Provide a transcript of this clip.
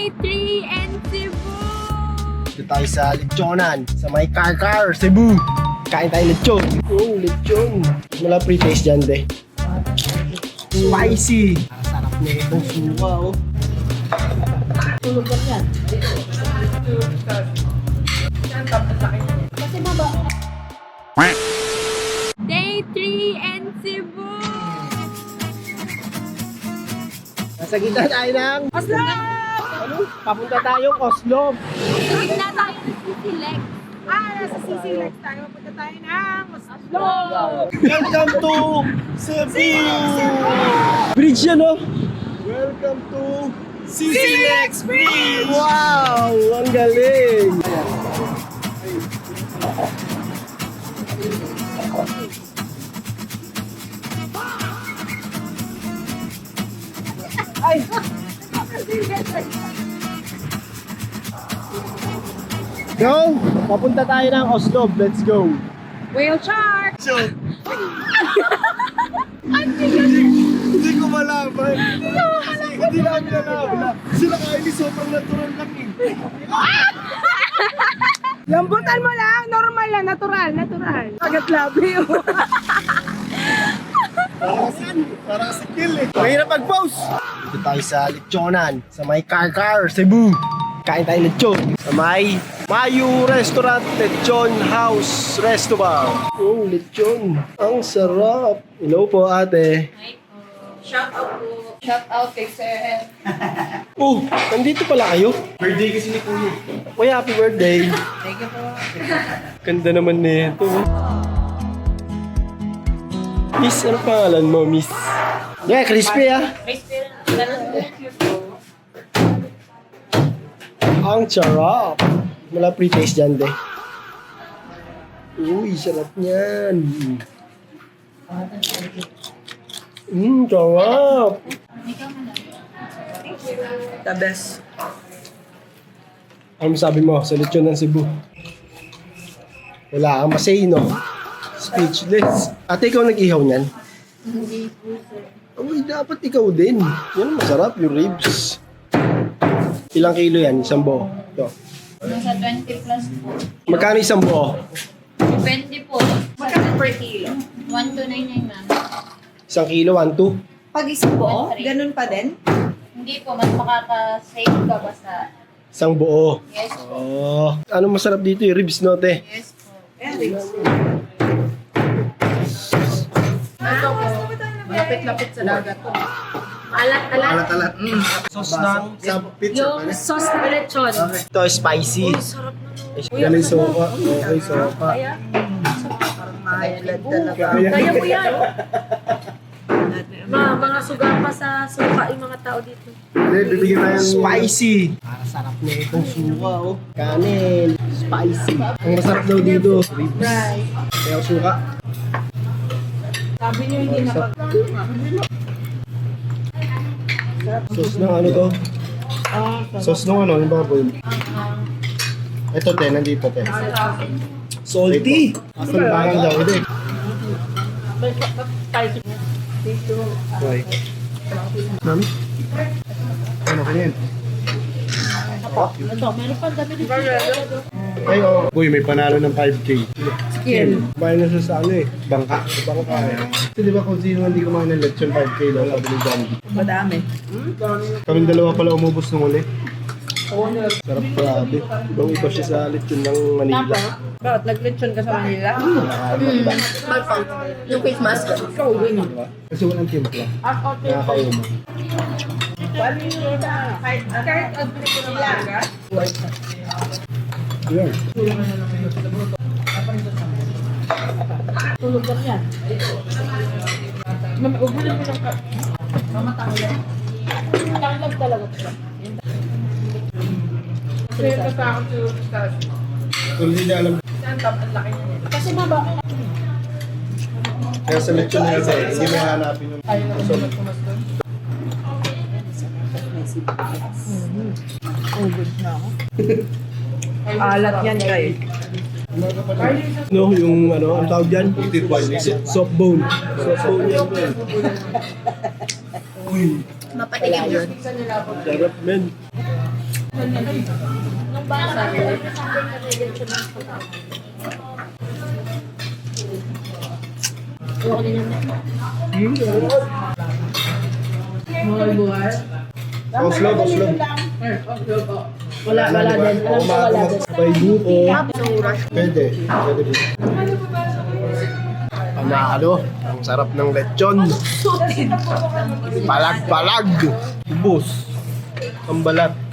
Day 3 and Cebu! Dito tayo sa lechonan, sa may Car, Cebu. Kain tayo lechon. Oh, lechon. Wala pre-taste dyan, de. Spicy. Sarap na itong suka, oh. Tulog ka yan. Kasi baba. Day 3 and Cebu! Nasa gitna tayo ng Oslo! ano? Papunta tayong Oslo. Gitna tayo ng Sisilek. Nasa Sisilek tayo. Punta tayo ng Oslo. Welcome to Cebu! Bridge yan, oh. Welcome to CCX Bridge! Wow! Ang galing! Ay! Go! Papunta tayo ng Oslo. Let's go! Whale shark! Hindi ko malaman. Hindi namin nalaman. Sila kaili sobrang natural lang eh. Lambutan mo lang. Normal lang. Natural. Agat labi. Parang si Kill eh. Mahirap mag-pause. Dito tayo sa lechonan, sa may Car, Cebu. Kain tayo lechon. Sa may Mayu Restaurant, Lechon House Restaurant. Oh, lechon. Ang sarap. Hello po, ate. Shout out po. Shout out kay Sir. Oh, nandito pala kayo. Birthday kasi ni Kuya. Uy, happy birthday. Thank you po. Ganda naman nito. Miss, ano pangalan mo, Miss? Yeah, crispy ah. Ang sarap. Wala pre-taste dyan, de. Uy, sarap niyan. Sarap. The best. Ano sabi mo sa lechon ng Cebu? Wala kang masay, no? Speechless. Ate, ikaw nag-ihaw niyan? Hindi po, sir. Uy, dapat ikaw din. Yan ang masarap, yung ribs. Ilang kilo yan? Isang buo? Ito. Nasa 20 plus po. Magkano isang buo? 20 po. Magkano per kilo? 1299, ma'am. Isang kilo, 1, 2. Pag isang buo, ganun pa din? Hindi po, mas makaka-save ka basta. Isang buo. Yes po. Oh. Ano masarap dito yung ribs, no, te? Yes po. Ito po. Lapit-lapit sa dagat to. Alat-alat. Alat-alat. Sauce ng sa pizza. Yung sauce na lechon. Ito, spicy. Galing sopa. Okay, sopa. Mahalad talaga. Kaya po yan. Mga suga pa sa suka yung mga tao dito. Hindi, bibigyan tayo ng spicy. Sarap na itong suka, oh. Kanin. Spicy. Ang masarap daw dito. Ribs. Kaya suka. Sabi niyo hindi na pag... Sauce ng ano to? Sauce ng ano? Yung baboy. Ito, te. Nandito, te. Salty. Asan parang daw. Hindi. Okay. Ma'am? Ano ka yan? Ito, meron pa dami dito. Ay, oh. Uy, may panalo ng 5K. Skill. Bayan na siya sa ano eh. Bangka. Bangka eh. Kasi di ba kung sino hindi kumain ng lechon 5K lang, sabi ni Johnny. Madami. Kaming dalawa pala umubos nung uli. Sarap grabe. Ibang iba siya sa lechon ng Manila. Bakit? Nag-lechon ka sa Manila? Yung face mask. Ikaw din. Kasi walang timpla. Nakakauma. Kahit nila. Yan. Tulog ka yan. Huwag mo lang pinang... Mamatang yan. Taklag talaga siya. Kasi yung natakot yung stars. Kung hindi na alam. Kasi baba. Kaya sa lechon na yan, hindi mo hanapin yung Ubod na ako. Alat yan guys. no, yung ano, ang tawag dyan? Soft bone. Soft bone yan. Uy, Mapatikim yun. sarap men. Nung bata, every Sunday na lechon ng pagkain. Ayoko din yan. Buhay-buhay. Oslog. Wala din. Alam ko wala din. Sabay buko. Pwede. Pwede din. Panalo. Ang sarap ng lechon. Palag-palag. Ubus. Ang balat.